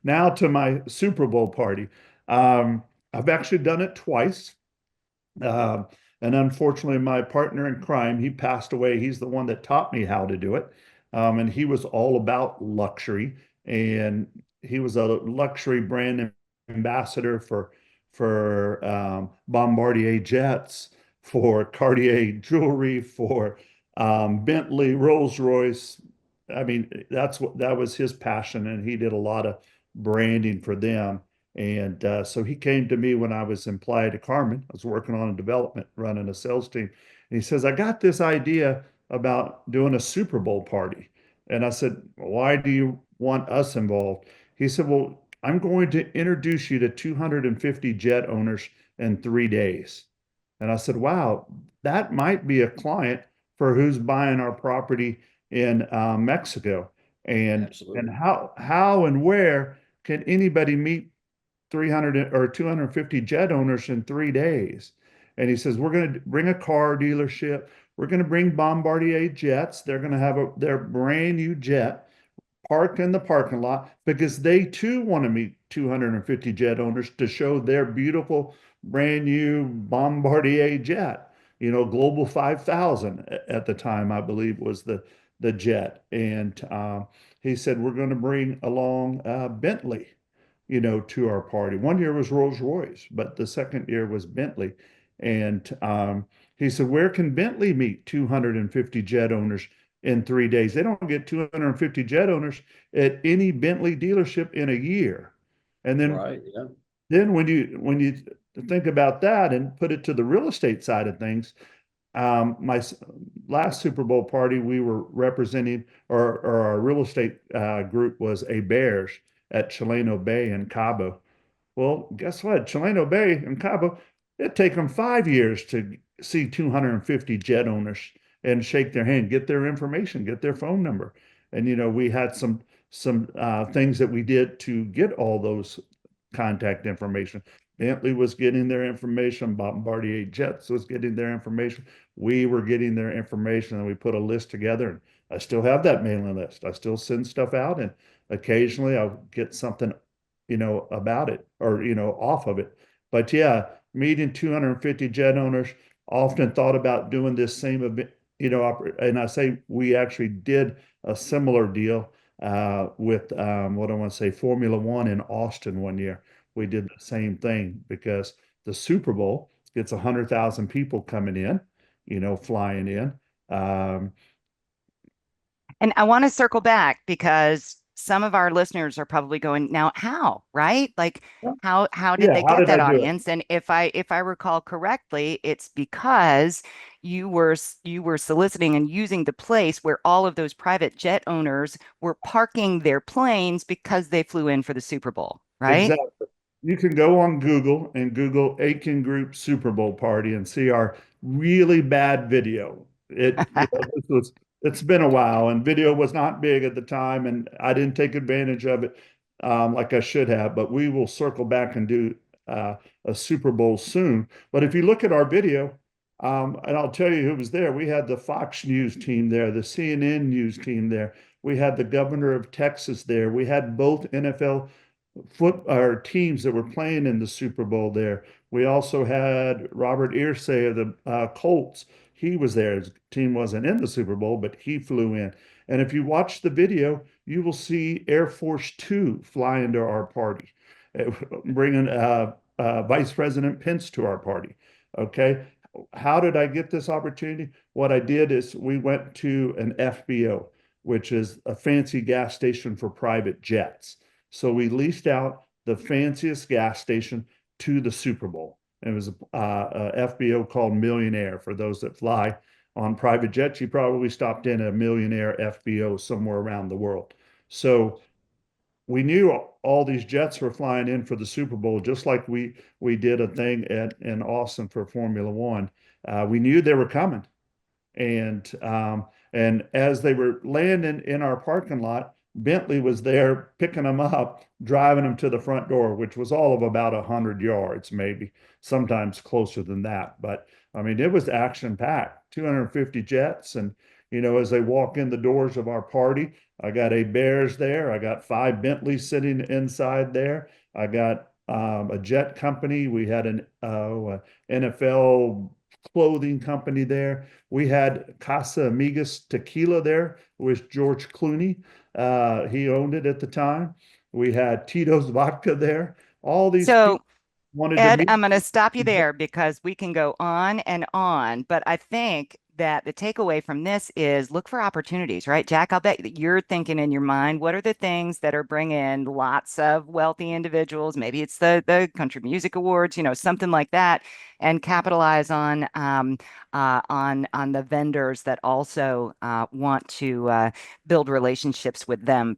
now to my Super Bowl party. I've actually done it twice. Um, and unfortunately, my partner in crime, he passed away. He's the one that taught me how to do it. And he was all about luxury. And he was a luxury brand ambassador for Bombardier jets, for Cartier jewelry, for Bentley, Rolls-Royce. I mean, that was his passion, and he did a lot of branding for them. And so he came to me when I was in Playa del Carmen. I was working on a development, running a sales team. And he says, I got this idea about doing a Super Bowl party. And I said, why do you want us involved? He said, well, I'm going to introduce you to 250 jet owners in 3 days. And I said, wow, that might be a client for who's buying our property in Mexico. And Absolutely. how and where can anybody meet 300 or 250 jet owners in 3 days? And he says, we're going to bring a car dealership. We're going to bring Bombardier jets. They're going to have their brand new jet parked in the parking lot because they too want to meet 250 jet owners to show their beautiful brand new Bombardier jet. Global 5000 at the time, I believe, was the jet. And he said, we're going to bring along Bentley, to our party. One year was Rolls Royce, but the second year was Bentley. And he said, where can Bentley meet 250 jet owners in 3 days? They don't get 250 jet owners at any Bentley dealership in a year. And Right. Yeah. then when you think about that and put it to the real estate side of things, my last Super Bowl party, we were representing, or our real estate group was a Bears at Chileno Bay in Cabo. Well, guess what? Chileno Bay in Cabo, it take them 5 years to see 250 jet owners and shake their hand, get their information, get their phone number. And we had some things that we did to get all those contact information. Bentley was getting their information. Bombardier Jets was getting their information. We were getting their information, and we put a list together. And I still have that mailing list. I still send stuff out, and occasionally I'll get something, about it or, off of it. But yeah, meeting 250 jet owners, often thought about doing this same event, and I say we actually did a similar deal with what I want to say, Formula One in Austin one year. We did the same thing because the Super Bowl gets 100,000 people coming in, flying in. Um, And I want to circle back because some of our listeners are probably going, now how, right? Like how did yeah, they how get did that I do it? audience? And if I recall correctly, it's because you were soliciting and using the place where all of those private jet owners were parking their planes because they flew in for the Super Bowl, right? Exactly. You can go on Google and Google Aiken Group Super Bowl party and see our really bad video. It's been a while, and video was not big at the time, and I didn't take advantage of it like I should have. But we will circle back and do a Super Bowl soon. But if you look at our video, and I'll tell you who was there. We had the Fox News team there, the CNN News team there. We had the governor of Texas there. We had both NFL our teams that were playing in the Super Bowl there. We also had Robert Irsay of the Colts. He was there. His team wasn't in the Super Bowl, but he flew in. And if you watch the video, you will see Air Force Two fly into our party, bringing Vice President Pence to our party. Okay. How did I get this opportunity? What I did is we went to an FBO, which is a fancy gas station for private jets. So we leased out the fanciest gas station to the Super Bowl. It was a FBO called Millionaire. For those that fly on private jets, you probably stopped in a Millionaire FBO somewhere around the world. So we knew all these jets were flying in for the Super Bowl, just like we did a thing in Austin for Formula One. We knew they were coming, and as they were landing in our parking lot, Bentley was there picking them up, driving them to the front door, which was all of about 100 yards, maybe sometimes closer than that. But I mean, it was action packed, 250 jets, and as they walk in the doors of our party. I got a Bears there. I got 5 Bentleys sitting inside there. I got a jet company. We had an NFL clothing company there. We had Casa Amigas Tequila there with George Clooney. He owned it at the time. We had Tito's Vodka there. All these So, people wanted to Ed, meet. I'm going to stop you there because we can go on and on. But I think that the takeaway from this is look for opportunities, right? Jack, I'll bet that you're thinking in your mind, what are the things that are bringing lots of wealthy individuals? Maybe it's the Country Music Awards, something like that, and capitalize on the vendors that also want to build relationships with them.